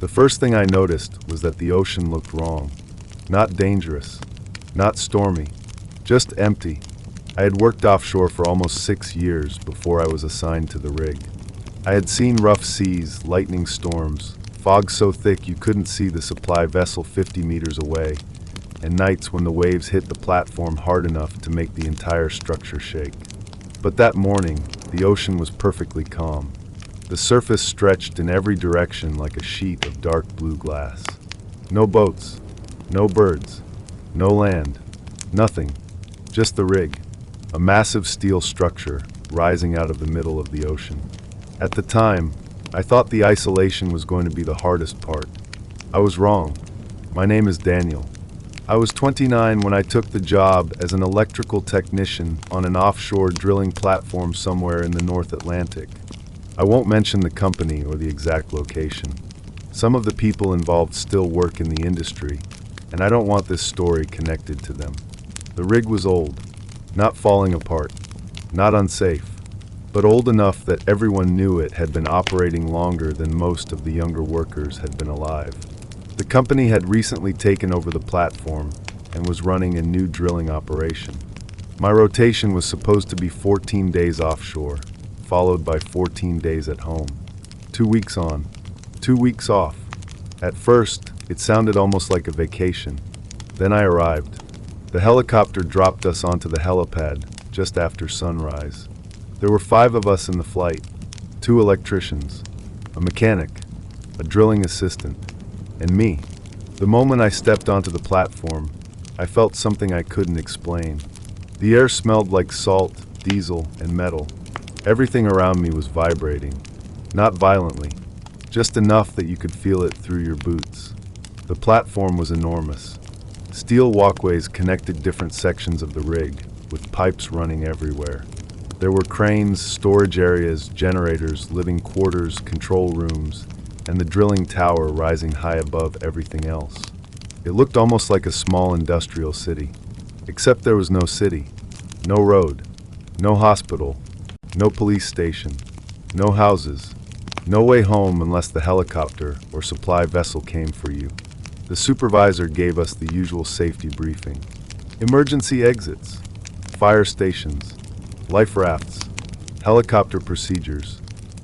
The first thing I noticed was that the ocean looked wrong. Not dangerous, not stormy, just empty. I had worked offshore for almost 6 years before I was assigned to the rig. I had seen rough seas, lightning storms, fog so thick you couldn't see the supply vessel 50 meters away, and nights when the waves hit the platform hard enough to make the entire structure shake. But that morning, the ocean was perfectly calm. The surface stretched in every direction like a sheet of dark blue glass. No boats, no birds, no land, nothing, just the rig, a massive steel structure rising out of the middle of the ocean. At the time, I thought the isolation was going to be the hardest part. I was wrong. My name is Daniel. I was 29 when I took the job as an electrical technician on an offshore drilling platform somewhere in the North Atlantic. I won't mention the company or the exact location. Some of the people involved still work in the industry, and I don't want this story connected to them. The rig was old, not falling apart, not unsafe, but old enough that everyone knew it had been operating longer than most of the younger workers had been alive. The company had recently taken over the platform and was running a new drilling operation. My rotation was supposed to be 14 days offshore, followed by 14 days at home. 2 weeks on, 2 weeks off. At first, it sounded almost like a vacation. Then I arrived. The helicopter dropped us onto the helipad just after sunrise. There were 5 of us in the flight, 2 electricians, a mechanic, a drilling assistant, and me. The moment I stepped onto the platform, I felt something I couldn't explain. The air smelled like salt, diesel, and metal. Everything around me was vibrating, not violently, just enough that you could feel it through your boots. The platform was enormous. Steel walkways connected different sections of the rig, with pipes running everywhere. There were cranes, storage areas, generators, living quarters, control rooms, and the drilling tower rising high above everything else. It looked almost like a small industrial city, except there was no city, no road, no hospital, no police station, no houses, no way home unless the helicopter or supply vessel came for you. The supervisor gave us the usual safety briefing. Emergency exits, fire stations, life rafts, helicopter procedures,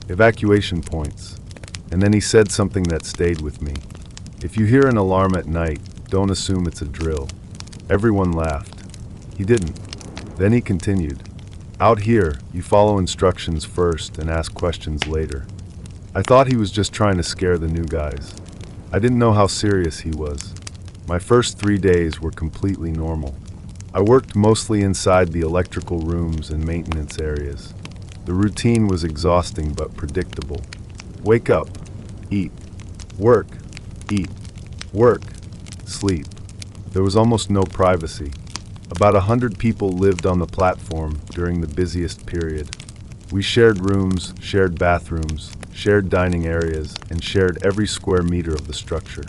evacuation points. And then he said something that stayed with me. If you hear an alarm at night, don't assume it's a drill. Everyone laughed. He didn't. Then he continued. Out here, you follow instructions first and ask questions later. I thought he was just trying to scare the new guys. I didn't know how serious he was. My first 3 days were completely normal. I worked mostly inside the electrical rooms and maintenance areas. The routine was exhausting but predictable. Wake up, eat, work, eat, work, sleep. There was almost no privacy. About 100 people lived on the platform during the busiest period. We shared rooms, shared bathrooms, shared dining areas, and shared every square meter of the structure.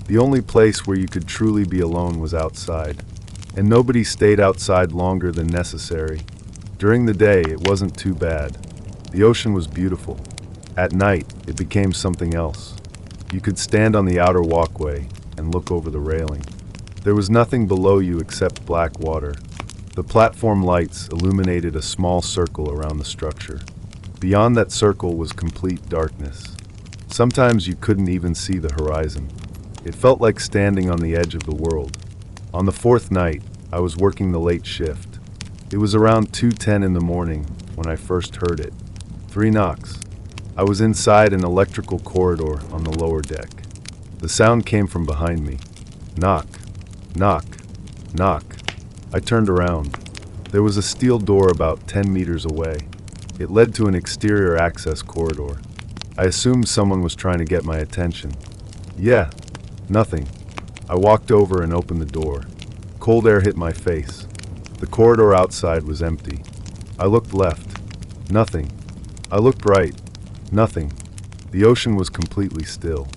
The only place where you could truly be alone was outside, and nobody stayed outside longer than necessary. During the day, it wasn't too bad. The ocean was beautiful. At night, it became something else. You could stand on the outer walkway and look over the railing. There was nothing below you except black water. The platform lights illuminated a small circle around the structure. Beyond that circle was complete darkness. Sometimes you couldn't even see the horizon. It felt like standing on the edge of the world. On the 4th night, I was working the late shift. It was around 2:10 in the morning when I first heard it. 3 knocks. I was inside an electrical corridor on the lower deck. The sound came from behind me. Knock, knock, knock. I turned around. There was a steel door about 10 meters away. It led to an exterior access corridor. I assumed someone was trying to get my attention. Yeah, nothing. I walked over and opened the door. Cold air hit my face. The corridor outside was empty. I looked left. Nothing. I looked right. Nothing. The ocean was completely still.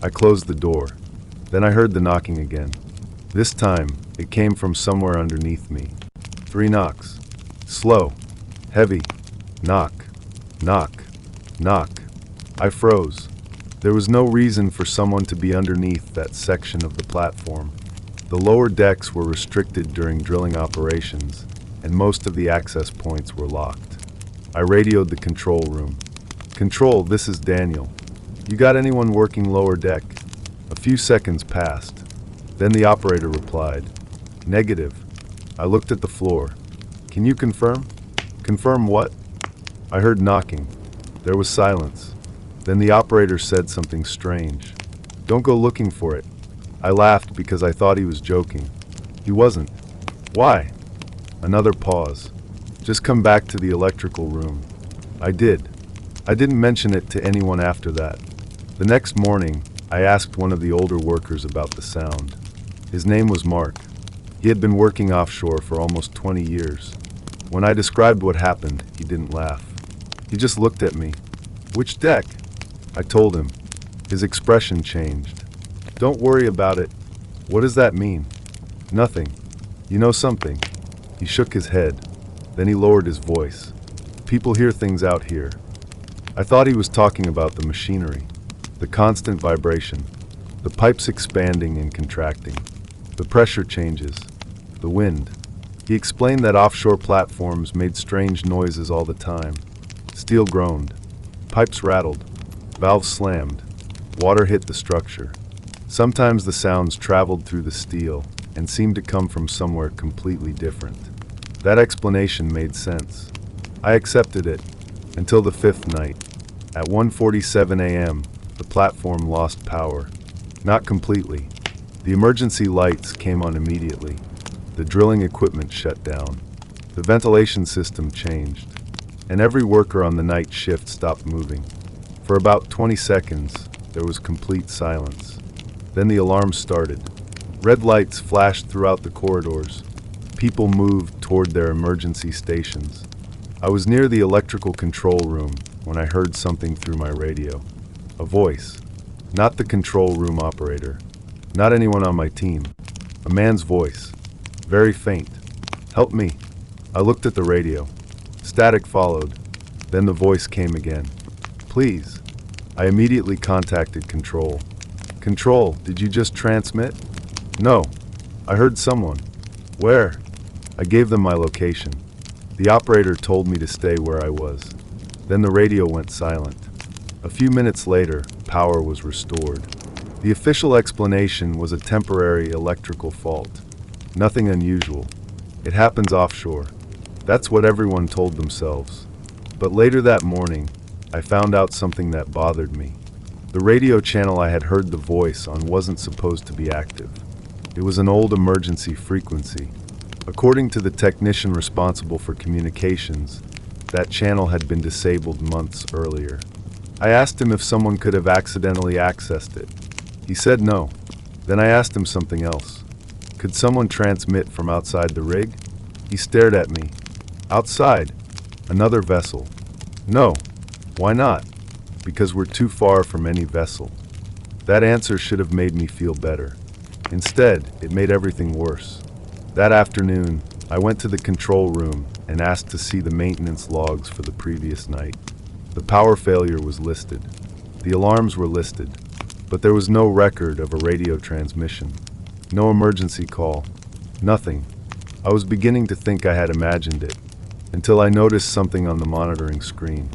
I closed the door. Then I heard the knocking again. This time, it came from somewhere underneath me. 3 knocks. Slow. Heavy. Knock. Knock. Knock. I froze. There was no reason for someone to be underneath that section of the platform. The lower decks were restricted during drilling operations, and most of the access points were locked. I radioed the control room. "Control, this is Daniel. You got anyone working lower deck?" A few seconds passed. Then the operator replied, "Negative." I looked at the floor. "Can you confirm?" "Confirm what?" I heard knocking. There was silence. Then the operator said something strange. "Don't go looking for it." I laughed because I thought he was joking. He wasn't. "Why?" Another pause. "Just come back to the electrical room." I did. I didn't mention it to anyone after that. The next morning, I asked one of the older workers about the sound. His name was Mark. He had been working offshore for almost 20 years. When I described what happened, he didn't laugh. He just looked at me. "Which deck?" I told him. His expression changed. "Don't worry about it." "What does that mean?" "Nothing. You know something?" He shook his head. Then he lowered his voice. "People hear things out here." I thought he was talking about the machinery, the constant vibration, the pipes expanding and contracting, the pressure changes, the wind. He explained that offshore platforms made strange noises all the time. Steel groaned, pipes rattled, valves slammed, water hit the structure. Sometimes the sounds traveled through the steel and seemed to come from somewhere completely different. That explanation made sense. I accepted it until the fifth night. At 1:47 a.m., the platform lost power. Not completely. The emergency lights came on immediately. The drilling equipment shut down. The ventilation system changed. And every worker on the night shift stopped moving. For about 20 seconds, there was complete silence. Then the alarm started. Red lights flashed throughout the corridors. People moved toward their emergency stations. I was near the electrical control room when I heard something through my radio. A voice. Not the control room operator. Not anyone on my team. A man's voice. Very faint. "Help me." I looked at the radio. Static followed. Then the voice came again. "Please." I immediately contacted Control. "Control, did you just transmit?" "No. I heard someone." "Where?" I gave them my location. The operator told me to stay where I was. Then the radio went silent. A few minutes later, power was restored. The official explanation was a temporary electrical fault. Nothing unusual. It happens offshore. That's what everyone told themselves. But later that morning, I found out something that bothered me. The radio channel I had heard the voice on wasn't supposed to be active. It was an old emergency frequency. According to the technician responsible for communications, that channel had been disabled months earlier. I asked him if someone could have accidentally accessed it. He said no. Then I asked him something else. Could someone transmit from outside the rig? He stared at me. Outside? Another vessel? No. Why not? Because we're too far from any vessel. That answer should have made me feel better. Instead, it made everything worse. That afternoon, I went to the control room and asked to see the maintenance logs for the previous night. The power failure was listed. The alarms were listed, but there was no record of a radio transmission. No emergency call. Nothing. I was beginning to think I had imagined it, until I noticed something on the monitoring screen.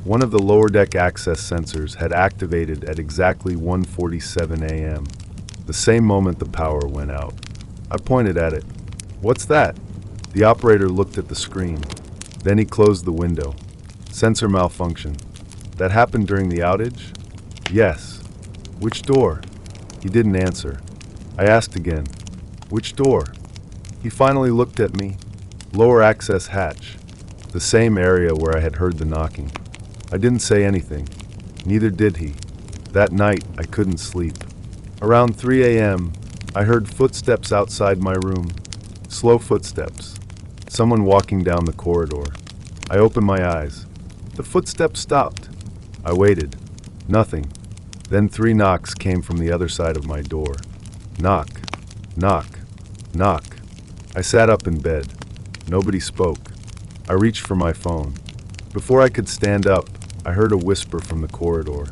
One of the lower deck access sensors had activated at exactly 1:47 a.m., the same moment the power went out. I pointed at it. "What's that?" The operator looked at the screen. Then he closed the window. "Sensor malfunction." "That happened during the outage?" "Yes." "Which door?" He didn't answer. I asked again. "Which door?" He finally looked at me. "Lower access hatch." The same area where I had heard the knocking. I didn't say anything. Neither did he. That night, I couldn't sleep. Around 3 a.m., I heard footsteps outside my room. Slow footsteps. Someone walking down the corridor. I opened my eyes. The footsteps stopped. I waited. Nothing. Then 3 knocks came from the other side of my door. Knock. Knock. Knock. I sat up in bed. Nobody spoke. I reached for my phone. Before I could stand up, I heard a whisper from the corridor.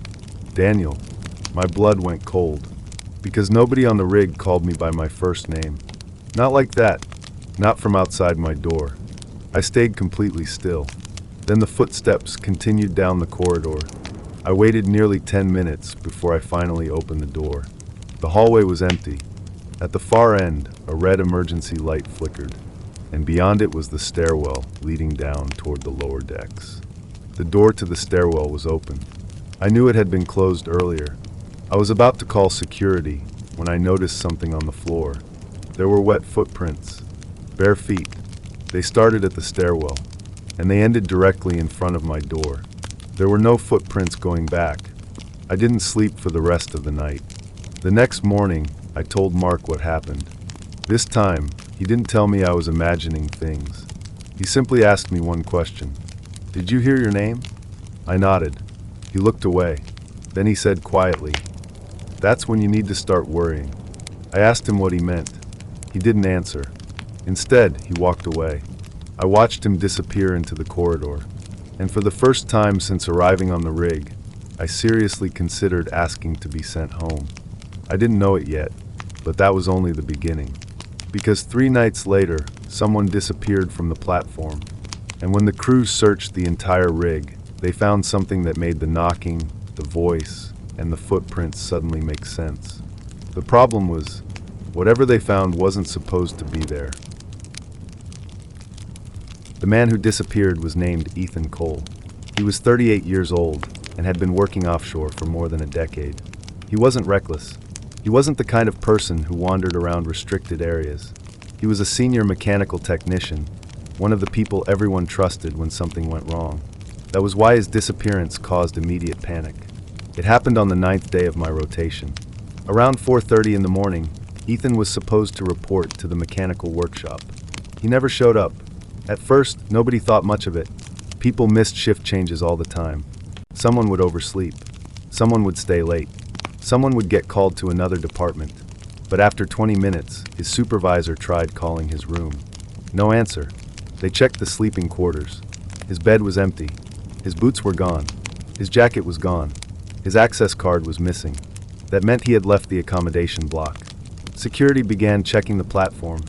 "Daniel." My blood went cold, because nobody on the rig called me by my first name. Not like that, not from outside my door. I stayed completely still. Then the footsteps continued down the corridor. I waited nearly 10 minutes before I finally opened the door. The hallway was empty. At the far end, a red emergency light flickered, and beyond it was the stairwell leading down toward the lower decks. The door to the stairwell was open. I knew it had been closed earlier. I was about to call security when I noticed something on the floor. There were wet footprints, bare feet. They started at the stairwell, and they ended directly in front of my door. There were no footprints going back. I didn't sleep for the rest of the night. The next morning, I told Mark what happened. This time, he didn't tell me I was imagining things. He simply asked me one question. "Did you hear your name?" I nodded. He looked away. Then he said quietly, "That's when you need to start worrying." I asked him what he meant. He didn't answer. Instead, he walked away. I watched him disappear into the corridor. And for the first time since arriving on the rig, I seriously considered asking to be sent home. I didn't know it yet, but that was only the beginning. Because 3 nights later, someone disappeared from the platform. And when the crew searched the entire rig, they found something that made the knocking, the voice, and the footprints suddenly make sense. The problem was, whatever they found wasn't supposed to be there. The man who disappeared was named Ethan Cole. He was 38 years old and had been working offshore for more than a decade. He wasn't reckless. He wasn't the kind of person who wandered around restricted areas. He was a senior mechanical technician, one of the people everyone trusted when something went wrong. That was why his disappearance caused immediate panic. It happened on the 9th day of my rotation. Around 4:30 in the morning, Ethan was supposed to report to the mechanical workshop. He never showed up. At first, nobody thought much of it. People missed shift changes all the time. Someone would oversleep. Someone would stay late. Someone would get called to another department. But after 20 minutes, his supervisor tried calling his room. No answer. They checked the sleeping quarters. His bed was empty. His boots were gone. His jacket was gone. His access card was missing. That meant he had left the accommodation block. Security began checking the platform.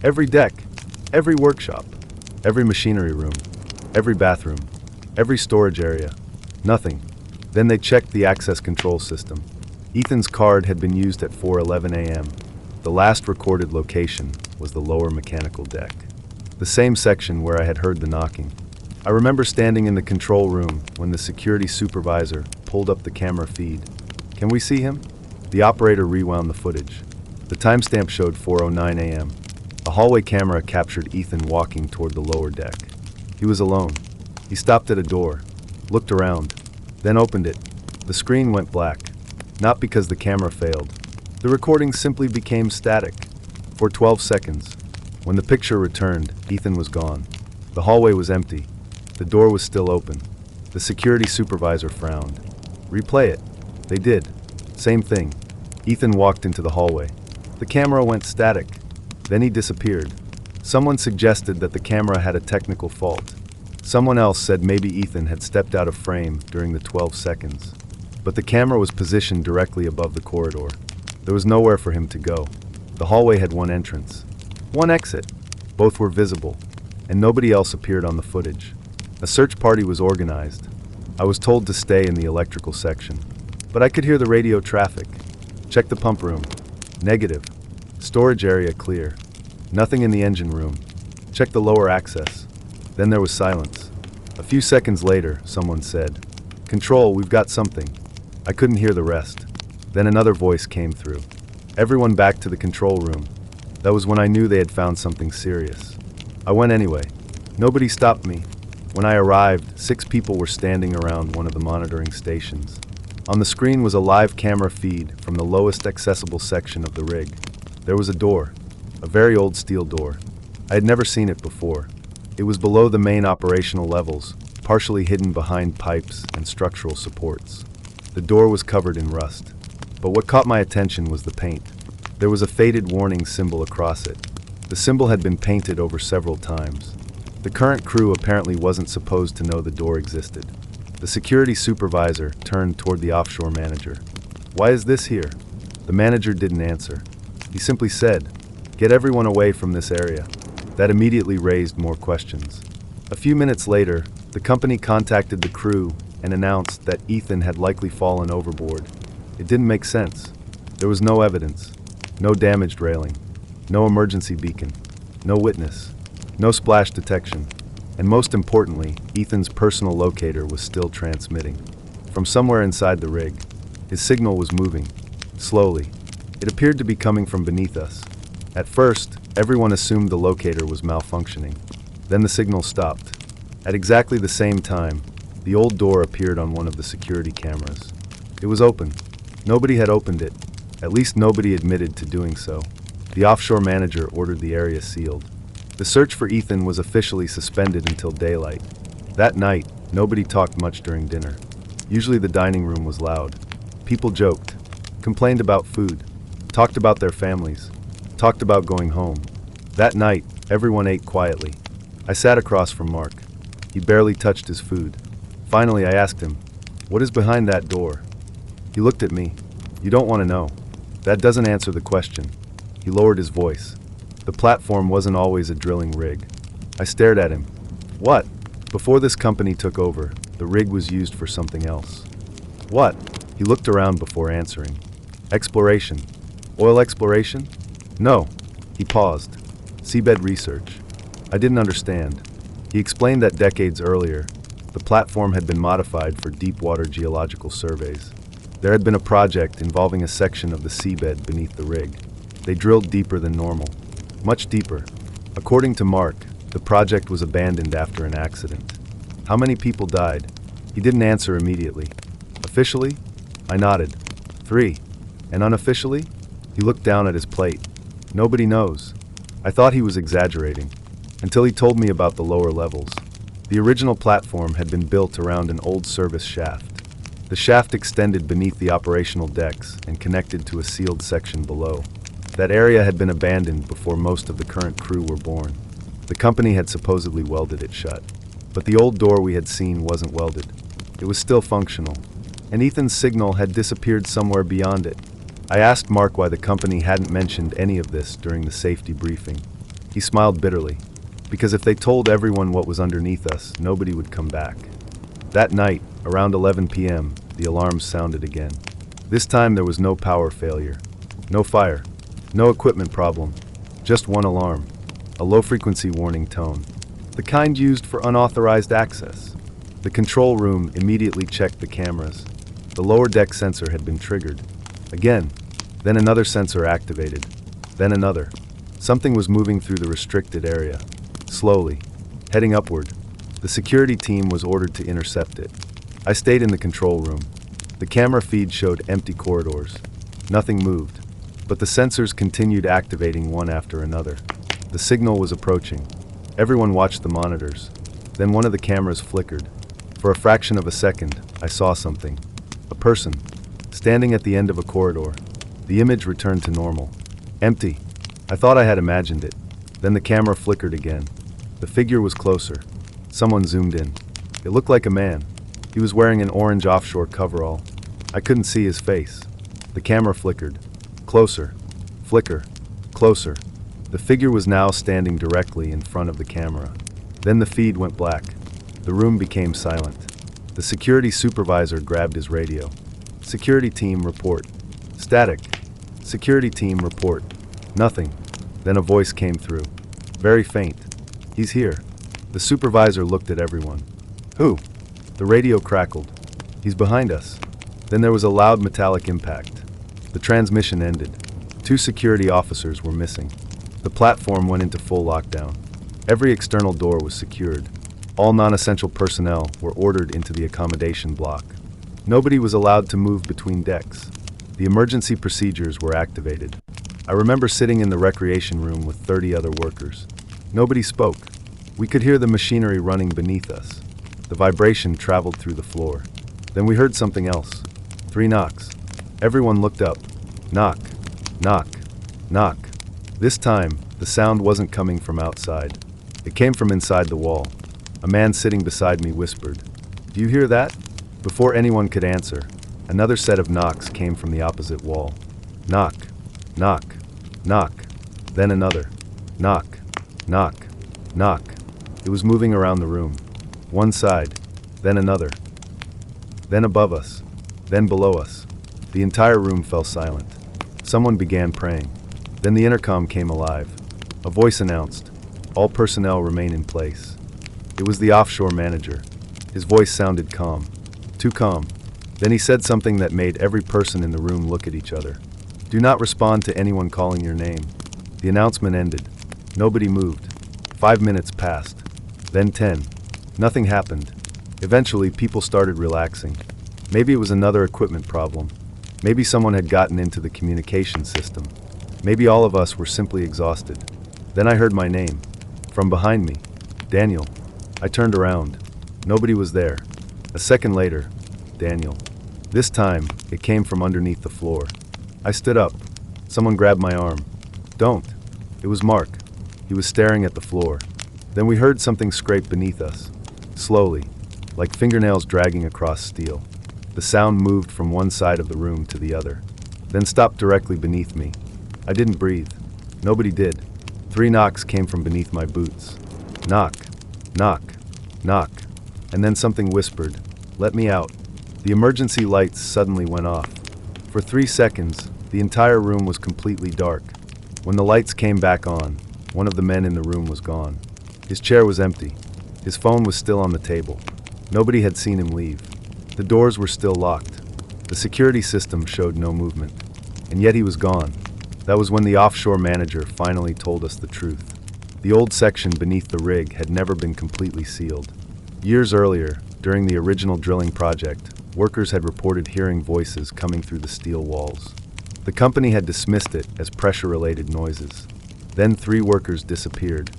Every deck, every workshop, every machinery room, every bathroom, every storage area. Nothing. Then they checked the access control system. Ethan's card had been used at 4:11 a.m. The last recorded location was the lower mechanical deck, the same section where I had heard the knocking. I remember standing in the control room when the security supervisor pulled up the camera feed. "Can we see him?" The operator rewound the footage. The timestamp showed 4:09 a.m. A hallway camera captured Ethan walking toward the lower deck. He was alone. He stopped at a door, looked around, then opened it. The screen went black. Not because the camera failed. The recording simply became static. For 12 seconds. When the picture returned, Ethan was gone. The hallway was empty. The door was still open. The security supervisor frowned. "Replay it." They did. Same thing. Ethan walked into the hallway. The camera went static. Then he disappeared. Someone suggested that the camera had a technical fault. Someone else said maybe Ethan had stepped out of frame during the 12 seconds. But the camera was positioned directly above the corridor. There was nowhere for him to go. The hallway had one entrance, one exit. Both were visible, and nobody else appeared on the footage. A search party was organized. I was told to stay in the electrical section. But I could hear the radio traffic. Check the pump room. Negative. Storage area clear. Nothing in the engine room. Check the lower access. Then there was silence. A few seconds later, someone said, "Control, we've got something." I couldn't hear the rest. Then another voice came through. "Everyone back to the control room." That was when I knew they had found something serious. I went anyway. Nobody stopped me. When I arrived, 6 people were standing around one of the monitoring stations. On the screen was a live camera feed from the lowest accessible section of the rig. There was a door, a very old steel door. I had never seen it before. It was below the main operational levels, partially hidden behind pipes and structural supports. The door was covered in rust. But what caught my attention was the paint. There was a faded warning symbol across it. The symbol had been painted over several times. The current crew apparently wasn't supposed to know the door existed. The security supervisor turned toward the offshore manager. Why is this here? The manager didn't answer. He simply said, "Get everyone away from this area." That immediately raised more questions. A few minutes later, the company contacted the crew and announced that Ethan had likely fallen overboard. It didn't make sense. There was no evidence, no damaged railing, no emergency beacon, no witness, no splash detection, and most importantly, Ethan's personal locator was still transmitting. From somewhere inside the rig, his signal was moving, slowly. It appeared to be coming from beneath us. At first, everyone assumed the locator was malfunctioning. Then the signal stopped. At exactly the same time, the old door appeared on one of the security cameras. It was open. Nobody had opened it. At least nobody admitted to doing so. The offshore manager ordered the area sealed. The search for Ethan was officially suspended until daylight. That night, nobody talked much during dinner. Usually the dining room was loud. People joked, complained about food, talked about their families, talked about going home. That night, everyone ate quietly. I sat across from Mark. He barely touched his food. Finally, I asked him, "What is behind that door?" He looked at me. "You don't want to know. That doesn't answer the question." He lowered his voice. The platform wasn't always a drilling rig. I stared at him. "What?" Before this company took over, the rig was used for something else. "What?" He looked around before answering. "Exploration. Oil exploration?" "No." He paused. "Seabed research." I didn't understand. He explained that decades earlier, the platform had been modified for deep-water geological surveys. There had been a project involving a section of the seabed beneath the rig. They drilled deeper than normal. Much deeper. According to Mark, the project was abandoned after an accident. How many people died? He didn't answer immediately. Officially? I nodded. 3. And unofficially? He looked down at his plate. Nobody knows. I thought he was exaggerating, until he told me about the lower levels. The original platform had been built around an old service shaft. The shaft extended beneath the operational decks and connected to a sealed section below. That area had been abandoned before most of the current crew were born. The company had supposedly welded it shut. But the old door we had seen wasn't welded. It was still functional, and Ethan's signal had disappeared somewhere beyond it. I asked Mark why the company hadn't mentioned any of this during the safety briefing. He smiled bitterly, because if they told everyone what was underneath us, nobody would come back. That night, around 11 p.m., the alarms sounded again. This time there was no power failure, no fire, no equipment problem, just one alarm, a low-frequency warning tone, the kind used for unauthorized access. The control room immediately checked the cameras. The lower deck sensor had been triggered. Again, then another sensor activated, then another. Something was moving through the restricted area, slowly, heading upward. The security team was ordered to intercept it. I stayed in the control room. The camera feed showed empty corridors. Nothing moved, but the sensors continued activating one after another. The signal was approaching. Everyone watched the monitors. Then one of the cameras flickered. For a fraction of a second, I saw something. A person, standing at the end of a corridor. The image returned to normal. Empty. I thought I had imagined it. Then the camera flickered again. The figure was closer. Someone zoomed in. It looked like a man. He was wearing an orange offshore coverall. I couldn't see his face. The camera flickered. Closer. Flicker. Closer. The figure was now standing directly in front of the camera. Then the feed went black. The room became silent. The security supervisor grabbed his radio. Security team report. Static. Security team report. Nothing. Then a voice came through. Very faint. He's here. The supervisor looked at everyone. Who? The radio crackled. He's behind us. Then there was a loud metallic impact. The transmission ended. 2 security officers were missing. The platform went into full lockdown. Every external door was secured. All non-essential personnel were ordered into the accommodation block. Nobody was allowed to move between decks. The emergency procedures were activated. I remember sitting in the recreation room with 30 other workers. Nobody spoke. We could hear the machinery running beneath us. The vibration traveled through the floor. Then we heard something else. 3 knocks. Everyone looked up. Knock. Knock. Knock. This time, the sound wasn't coming from outside. It came from inside the wall. A man sitting beside me whispered, "Do you hear that?" Before anyone could answer, Another set of knocks came from the opposite wall. Knock, knock, knock. Then another. Knock, knock, knock. It was moving around the room. One side, then another. Then above us, then below us. The entire room fell silent. Someone began praying. Then the intercom came alive. A voice announced, "All personnel remain in place." It was the offshore manager. His voice sounded calm. Too calm. Then he said something that made every person in the room look at each other. "Do not respond to anyone calling your name." The announcement ended. Nobody moved. 5 minutes passed. Then 10. Nothing happened. Eventually, people started relaxing. Maybe it was another equipment problem. Maybe someone had gotten into the communication system. Maybe all of us were simply exhausted. Then I heard my name. From behind me. Daniel. I turned around. Nobody was there. A second later. Daniel. This time, it came from underneath the floor. I stood up. Someone grabbed my arm. "Don't." It was Mark. He was staring at the floor. Then we heard something scrape beneath us. Slowly, like fingernails dragging across steel. The sound moved from one side of the room to the other, then stopped directly beneath me. I didn't breathe. Nobody did. 3 knocks came from beneath my boots. Knock, knock, knock. And then something whispered, "Let me out." The emergency lights suddenly went off. For 3 seconds, the entire room was completely dark. When the lights came back on, one of the men in the room was gone. His chair was empty. His phone was still on the table. Nobody had seen him leave. The doors were still locked. The security system showed no movement. And yet he was gone. That was when the offshore manager finally told us the truth. The old section beneath the rig had never been completely sealed. Years earlier, during the original drilling project, workers had reported hearing voices coming through the steel walls. The company had dismissed it as pressure-related noises. Then 3 workers disappeared.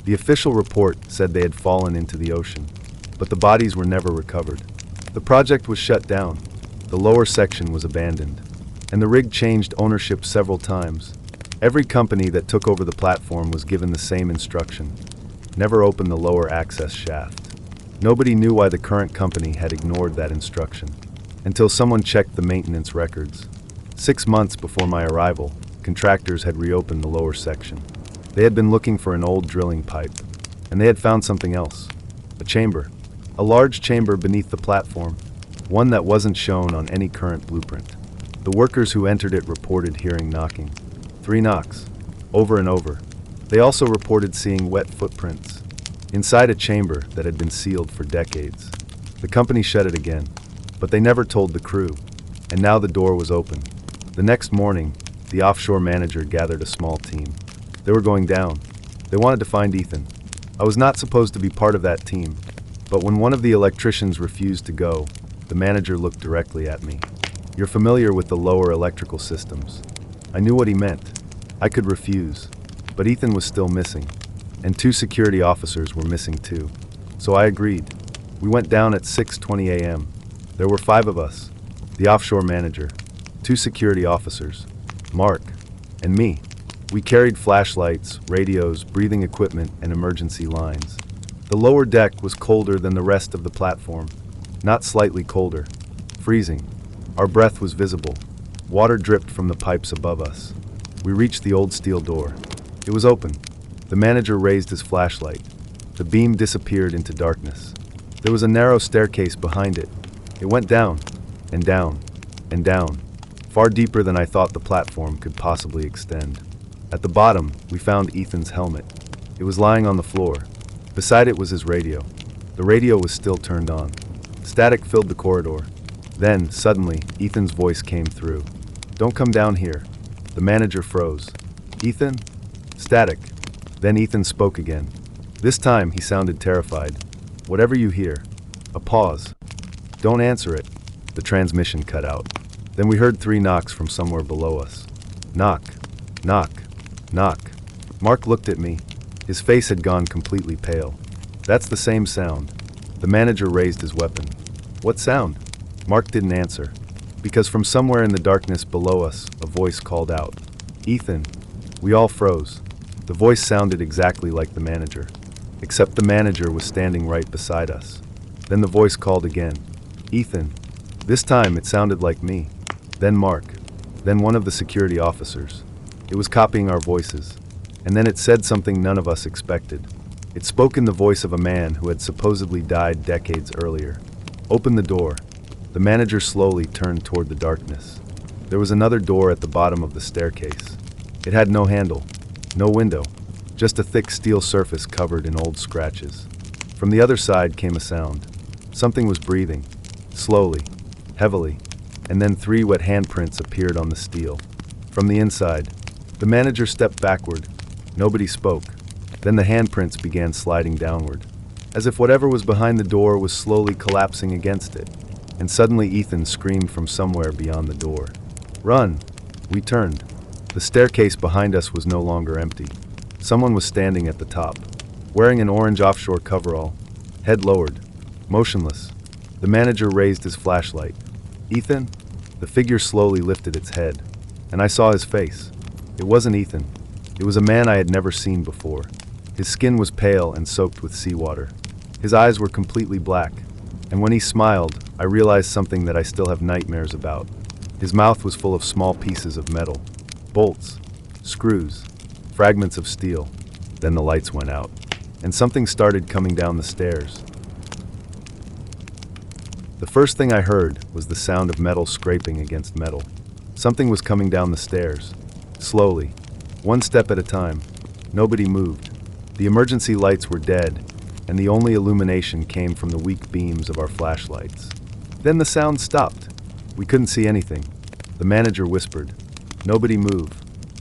The official report said they had fallen into the ocean, but the bodies were never recovered. The project was shut down. The lower section was abandoned, and the rig changed ownership several times. Every company that took over the platform was given the same instruction: never open the lower access shaft. Nobody knew why the current company had ignored that instruction, until someone checked the maintenance records. 6 months before my arrival, contractors had reopened the lower section. They had been looking for an old drilling pipe, and they had found something else. A chamber. A large chamber beneath the platform, one that wasn't shown on any current blueprint. The workers who entered it reported hearing knocking. 3 knocks, over and over. They also reported seeing wet footprints inside a chamber that had been sealed for decades. The company shut it again, but they never told the crew, and now the door was open. The next morning, the offshore manager gathered a small team. They were going down. They wanted to find Ethan. I was not supposed to be part of that team, but when one of the electricians refused to go, the manager looked directly at me. "You're familiar with the lower electrical systems." I knew what he meant. I could refuse, but Ethan was still missing, and 2 security officers were missing too. So I agreed. We went down at 6:20 a.m. There were 5 of us: the offshore manager, 2 security officers, Mark, and me. We carried flashlights, radios, breathing equipment, and emergency lines. The lower deck was colder than the rest of the platform. Not slightly colder. Freezing. Our breath was visible. Water dripped from the pipes above us. We reached the old steel door. It was open. The manager raised his flashlight. The beam disappeared into darkness. There was a narrow staircase behind it. It went down, and down, and down, far deeper than I thought the platform could possibly extend. At the bottom, we found Ethan's helmet. It was lying on the floor. Beside it was his radio. The radio was still turned on. Static filled the corridor. Then, suddenly, Ethan's voice came through. "Don't come down here." The manager froze. "Ethan?" Static. Then Ethan spoke again. This time, he sounded terrified. "Whatever you hear." A pause. "Don't answer it." The transmission cut out. Then we heard 3 knocks from somewhere below us. Knock, knock, knock. Mark looked at me. His face had gone completely pale. "That's the same sound." The manager raised his weapon. "What sound?" Mark didn't answer, because from somewhere in the darkness below us, a voice called out, "Ethan." We all froze. The voice sounded exactly like the manager, except the manager was standing right beside us. Then the voice called again, "Ethan." This time it sounded like me, then Mark, then one of the security officers. It was copying our voices, and then it said something none of us expected. It spoke in the voice of a man who had supposedly died decades earlier. "Open the door." The manager slowly turned toward the darkness. There was another door at the bottom of the staircase. It had no handle, no window, just a thick steel surface covered in old scratches. From the other side came a sound. Something was breathing, slowly, heavily, and then 3 wet handprints appeared on the steel. From the inside, the manager stepped backward. Nobody spoke. Then the handprints began sliding downward, as if whatever was behind the door was slowly collapsing against it. And suddenly Ethan screamed from somewhere beyond the door. "Run!" We turned. The staircase behind us was no longer empty. Someone was standing at the top, wearing an orange offshore coverall, head lowered, motionless. The manager raised his flashlight. "Ethan?" The figure slowly lifted its head, and I saw his face. It wasn't Ethan. It was a man I had never seen before. His skin was pale and soaked with seawater. His eyes were completely black, and when he smiled, I realized something that I still have nightmares about. His mouth was full of small pieces of metal, bolts, screws, fragments of steel. Then the lights went out, and something started coming down the stairs. The first thing I heard was the sound of metal scraping against metal. Something was coming down the stairs, slowly, one step at a time. Nobody moved. The emergency lights were dead, and the only illumination came from the weak beams of our flashlights. Then the sound stopped. We couldn't see anything. The manager whispered, "Nobody move."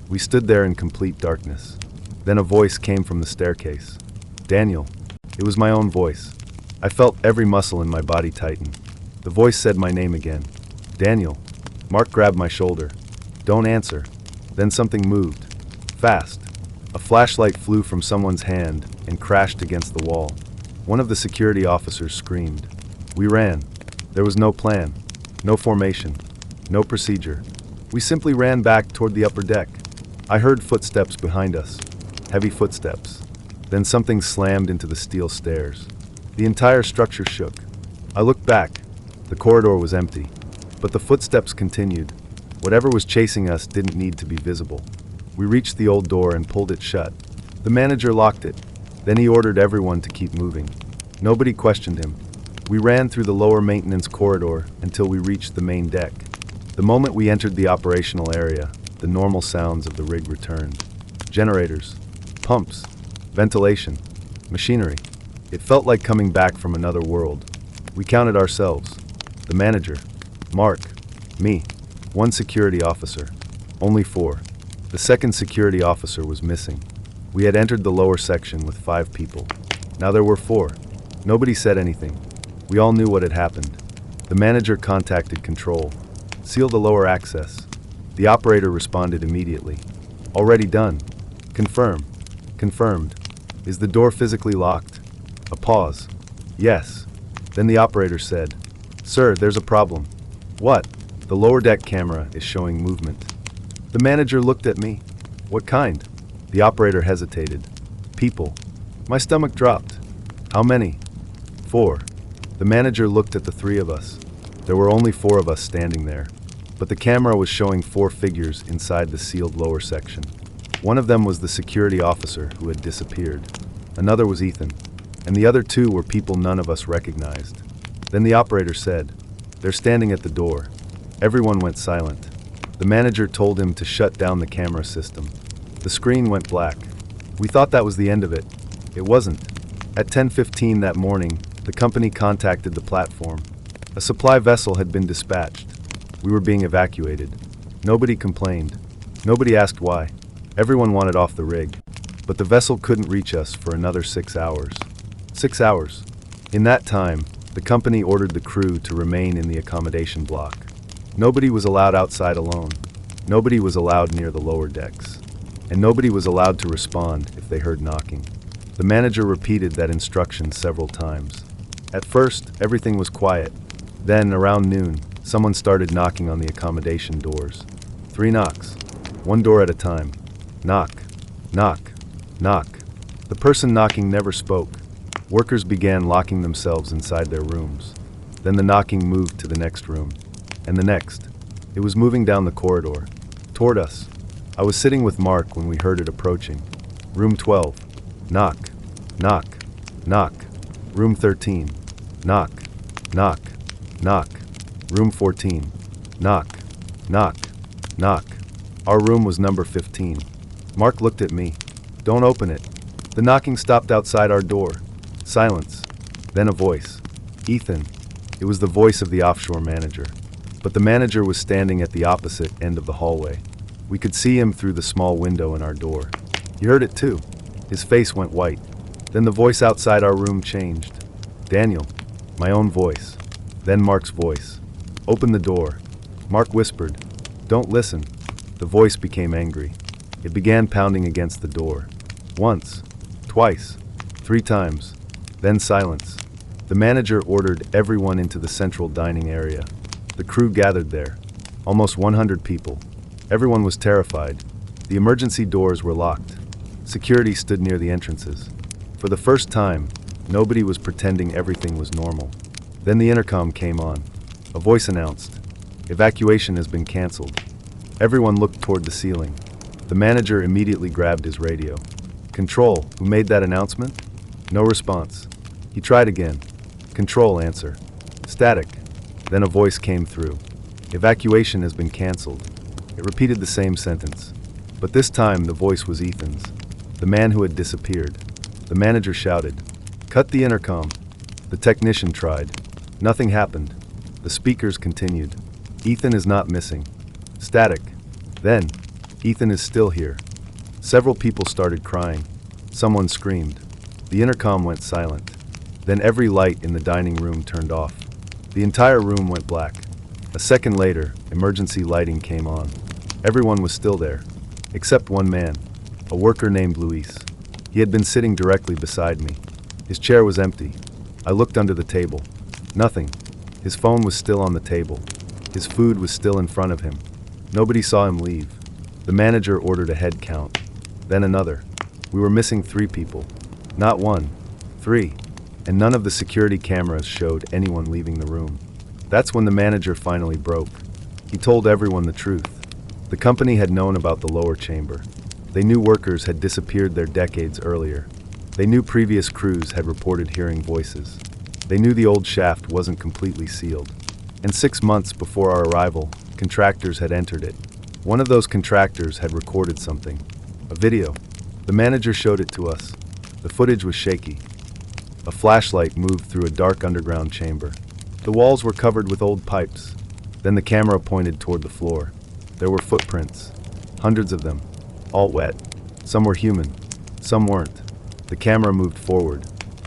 We stood there in complete darkness. Then a voice came from the staircase. "Daniel." It was my own voice. I felt every muscle in my body tighten. The voice said my name again. "Daniel." Mark grabbed my shoulder. "Don't answer." Then something moved. Fast. A flashlight flew from someone's hand and crashed against the wall. One of the security officers screamed. We ran. There was no plan, no formation, no procedure. We simply ran back toward the upper deck. I heard footsteps behind us, heavy footsteps. Then something slammed into the steel stairs. The entire structure shook. I looked back. The corridor was empty, but the footsteps continued. Whatever was chasing us didn't need to be visible. We reached the old door and pulled it shut. The manager locked it. Then he ordered everyone to keep moving. Nobody questioned him. We ran through the lower maintenance corridor until we reached the main deck. The moment we entered the operational area, the normal sounds of the rig returned. Generators, pumps, ventilation, machinery. It felt like coming back from another world. We counted ourselves. The manager, Mark, me, one security officer. Only 4. The second security officer was missing. We had entered the lower section with 5 people. Now there were 4. Nobody said anything. We all knew what had happened. The manager contacted control. Seal the lower access. The operator responded immediately. Already done. Confirm. Confirmed. Is the door physically locked? A pause. Yes. Then the operator said, "Sir, there's a problem." "What?" "The lower deck camera is showing movement." The manager looked at me. "What kind?" The operator hesitated. "People." My stomach dropped. "How many?" 4. The manager looked at the 3 of us. There were only 4 of us standing there, but the camera was showing 4 figures inside the sealed lower section. One of them was the security officer who had disappeared. Another was Ethan, and the other 2 were people none of us recognized. Then the operator said, "They're standing at the door." Everyone went silent. The manager told him to shut down the camera system. The screen went black. We thought that was the end of it. It wasn't. At 10:15 that morning, the company contacted the platform. A supply vessel had been dispatched. We were being evacuated. Nobody complained. Nobody asked why. Everyone wanted off the rig. But the vessel couldn't reach us for another 6 hours. 6 hours. In that time, the company ordered the crew to remain in the accommodation block. Nobody was allowed outside alone. Nobody was allowed near the lower decks. And nobody was allowed to respond if they heard knocking. The manager repeated that instruction several times. At first, everything was quiet. Then, around noon, someone started knocking on the accommodation doors. 3 knocks. 1 door at a time. Knock. Knock. Knock. The person knocking never spoke. Workers began locking themselves inside their rooms. Then the knocking moved to the next room. And the next. It was moving down the corridor. Toward us. I was sitting with Mark when we heard it approaching. Room 12. Knock. Knock. Knock. Room 13. Knock. Knock. Knock. Room 14. Knock. Knock. Knock. Our room was number 15. Mark looked at me. Don't open it. The knocking stopped outside our door. Silence. Then a voice. Ethan. It was the voice of the offshore manager. But the manager was standing at the opposite end of the hallway. We could see him through the small window in our door. He heard it too. His face went white. Then the voice outside our room changed. Daniel. My own voice. Then Mark's voice. Open the door. Mark whispered. Don't listen. The voice became angry. It began pounding against the door. Once. Twice. 3 times. Then silence. The manager ordered everyone into the central dining area. The crew gathered there. Almost 100 people. Everyone was terrified. The emergency doors were locked. Security stood near the entrances. For the first time, nobody was pretending everything was normal. Then the intercom came on. A voice announced, "Evacuation has been canceled." Everyone looked toward the ceiling. The manager immediately grabbed his radio. "Control, who made that announcement?" No response. He tried again. "Control, answer." Static. Then a voice came through. "Evacuation has been canceled." It repeated the same sentence. But this time the voice was Ethan's, the man who had disappeared. The manager shouted, "Cut the intercom." The technician tried. Nothing happened. The speakers continued. "Ethan is not missing." Static. Then, "Ethan is still here." Several people started crying. Someone screamed. The intercom went silent. Then every light in the dining room turned off. The entire room went black. A second later, emergency lighting came on. Everyone was still there, except one man, a worker named Luis. He had been sitting directly beside me. His chair was empty. I looked under the table. Nothing. His phone was still on the table. His food was still in front of him. Nobody saw him leave. The manager ordered a head count. Then another. We were missing 3 people. Not 1, 3. And none of the security cameras showed anyone leaving the room. That's when the manager finally broke. He told everyone the truth. The company had known about the lower chamber. They knew workers had disappeared there decades earlier. They knew previous crews had reported hearing voices. They knew the old shaft wasn't completely sealed. And 6 months before our arrival, contractors had entered it. One of those contractors had recorded something. A video. The manager showed it to us. The footage was shaky. A flashlight moved through a dark underground chamber. The walls were covered with old pipes. Then the camera pointed toward the floor. There were footprints. Hundreds of them. All wet. Some were human. Some weren't. The camera moved forward.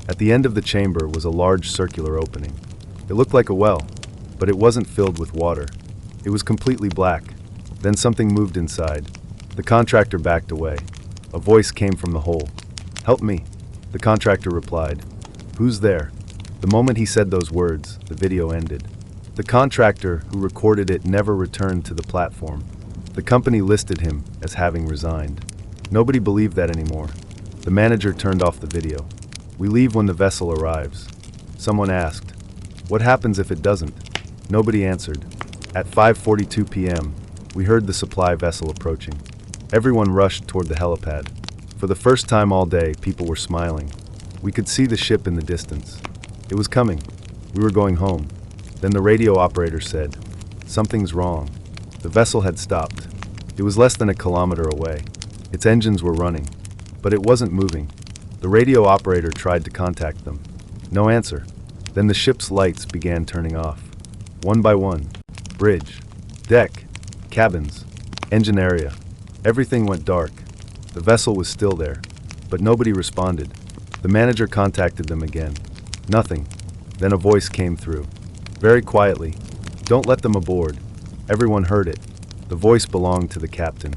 At the end of the chamber was a large circular opening. It looked like a well, but it wasn't filled with water. It was completely black. Then something moved inside. The contractor backed away. A voice came from the hole. "Help me," the contractor replied. "Who's there?" The moment he said those words, the video ended. The contractor who recorded it never returned to the platform. The company listed him as having resigned. Nobody believed that anymore. The manager turned off the video. "We leave when the vessel arrives." Someone asked, "What happens if it doesn't?" Nobody answered. At 5:42 p.m., we heard the supply vessel approaching. Everyone rushed toward the helipad. For the first time all day, people were smiling. We could see the ship in the distance. It was coming. We were going home. Then the radio operator said, "Something's wrong." The vessel had stopped. It was less than a kilometer away. Its engines were running, but it wasn't moving. The radio operator tried to contact them. No answer. Then the ship's lights began turning off. One by one. Bridge. Deck. Cabins. Engine area. Everything went dark. The vessel was still there, but nobody responded. The manager contacted them again. Nothing. Then a voice came through. Very quietly. "Don't let them aboard." Everyone heard it. The voice belonged to the captain.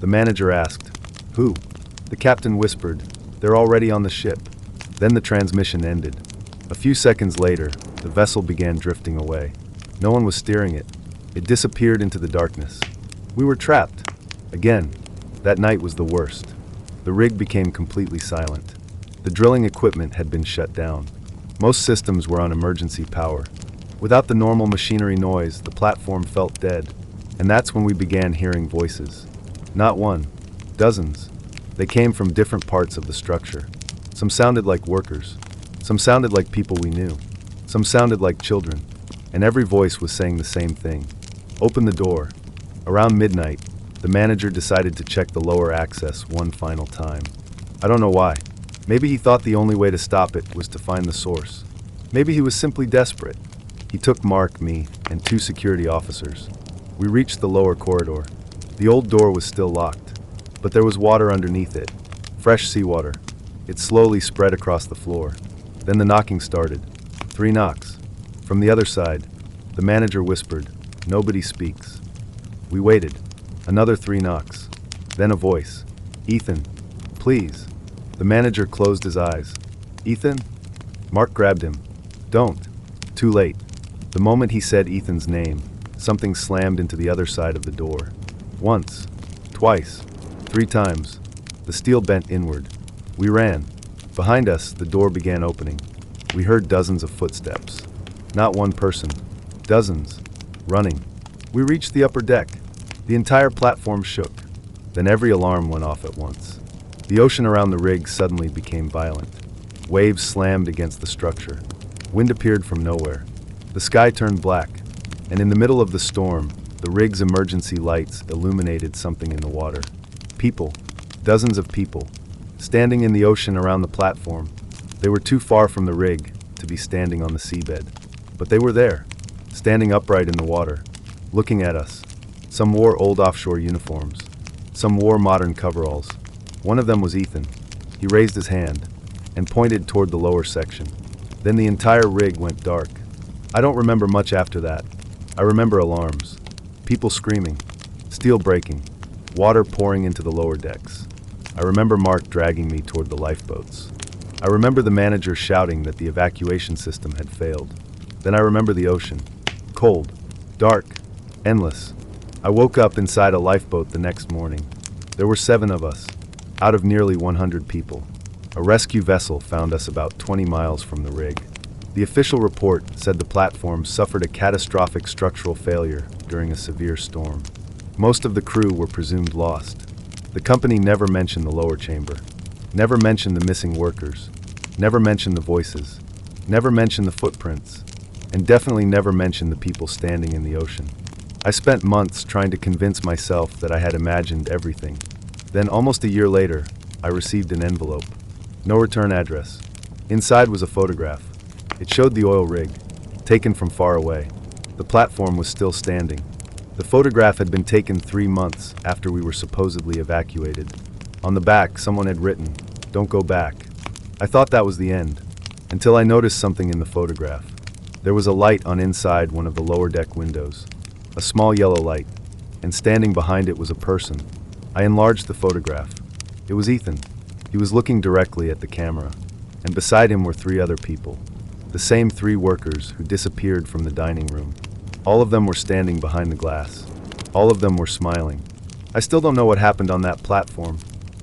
The manager asked, "Who?" The captain whispered, "They're already on the ship." Then the transmission ended. A few seconds later, the vessel began drifting away. No one was steering it. It disappeared into the darkness. We were trapped. Again. That night was the worst. The rig became completely silent. The drilling equipment had been shut down. Most systems were on emergency power. Without the normal machinery noise, the platform felt dead. And that's when we began hearing voices. Not one, dozens. They came from different parts of the structure. Some sounded like workers. Some sounded like people we knew. Some sounded like children. And every voice was saying the same thing. Open the door. Around midnight, the manager decided to check the lower access one final time. I don't know why. Maybe he thought the only way to stop it was to find the source. Maybe he was simply desperate. He took Mark, me, and 2 security officers. We reached the lower corridor. The old door was still locked, but there was water underneath it. Fresh seawater. It slowly spread across the floor. Then the knocking started. 3 knocks. From the other side, the manager whispered, "Nobody speaks." We waited. Another 3 knocks. Then a voice. "Ethan, please." The manager closed his eyes. "Ethan?" Mark grabbed him. "Don't." Too late. The moment he said Ethan's name, something slammed into the other side of the door. Once. Twice. 3 times. The steel bent inward. We ran. Behind us, the door began opening. We heard dozens of footsteps. Not one person. Dozens. Running. We reached the upper deck. The entire platform shook. Then every alarm went off at once. The ocean around the rig suddenly became violent. Waves slammed against the structure. Wind appeared from nowhere. The sky turned black, and in the middle of the storm, the rig's emergency lights illuminated something in the water. People. Dozens of people. Standing in the ocean around the platform. They were too far from the rig to be standing on the seabed. But they were there, standing upright in the water, looking at us. Some wore old offshore uniforms. Some wore modern coveralls. One of them was Ethan. He raised his hand and pointed toward the lower section. Then the entire rig went dark. I don't remember much after that. I remember alarms, people screaming, steel breaking, water pouring into the lower decks. I remember Mark dragging me toward the lifeboats. I remember the manager shouting that the evacuation system had failed. Then I remember the ocean. Cold, dark, endless. I woke up inside a lifeboat the next morning. There were 7 of us, out of nearly 100 people. A rescue vessel found us about 20 miles from the rig. The official report said the platform suffered a catastrophic structural failure during a severe storm. Most of the crew were presumed lost. The company never mentioned the lower chamber, never mentioned the missing workers, never mentioned the voices, never mentioned the footprints, and definitely never mentioned the people standing in the ocean. I spent months trying to convince myself that I had imagined everything. Then, almost a year later, I received an envelope. No return address. Inside was a photograph. It showed the oil rig, taken from far away. The platform was still standing. The photograph had been taken 3 months after we were supposedly evacuated. On the back, someone had written, "Don't go back." I thought that was the end, until I noticed something in the photograph. There was a light on inside one of the lower deck windows, a small yellow light, and standing behind it was a person. I enlarged the photograph. It was Ethan. He was looking directly at the camera, and beside him were 3 other people. The same 3 workers who disappeared from the dining room. All of them were standing behind the glass. All of them were smiling. I still don't know what happened on that platform.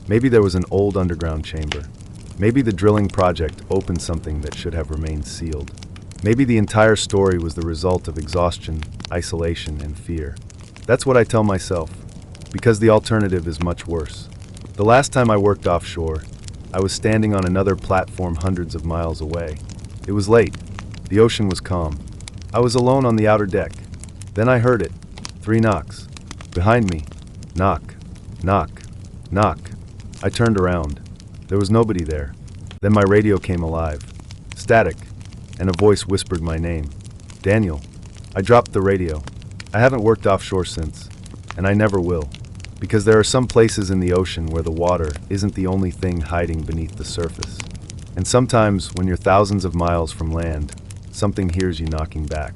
Maybe there was an old underground chamber. Maybe the drilling project opened something that should have remained sealed. Maybe the entire story was the result of exhaustion, isolation, and fear. That's what I tell myself, because the alternative is much worse. The last time I worked offshore, I was standing on another platform hundreds of miles away. It was late. The ocean was calm. I was alone on the outer deck. Then I heard it. 3 knocks. Behind me. Knock. Knock. Knock. I turned around. There was nobody there. Then my radio came alive. Static. And a voice whispered my name. Daniel. I dropped the radio. I haven't worked offshore since. And I never will. Because there are some places in the ocean where the water isn't the only thing hiding beneath the surface. And sometimes, when you're thousands of miles from land, something hears you knocking back.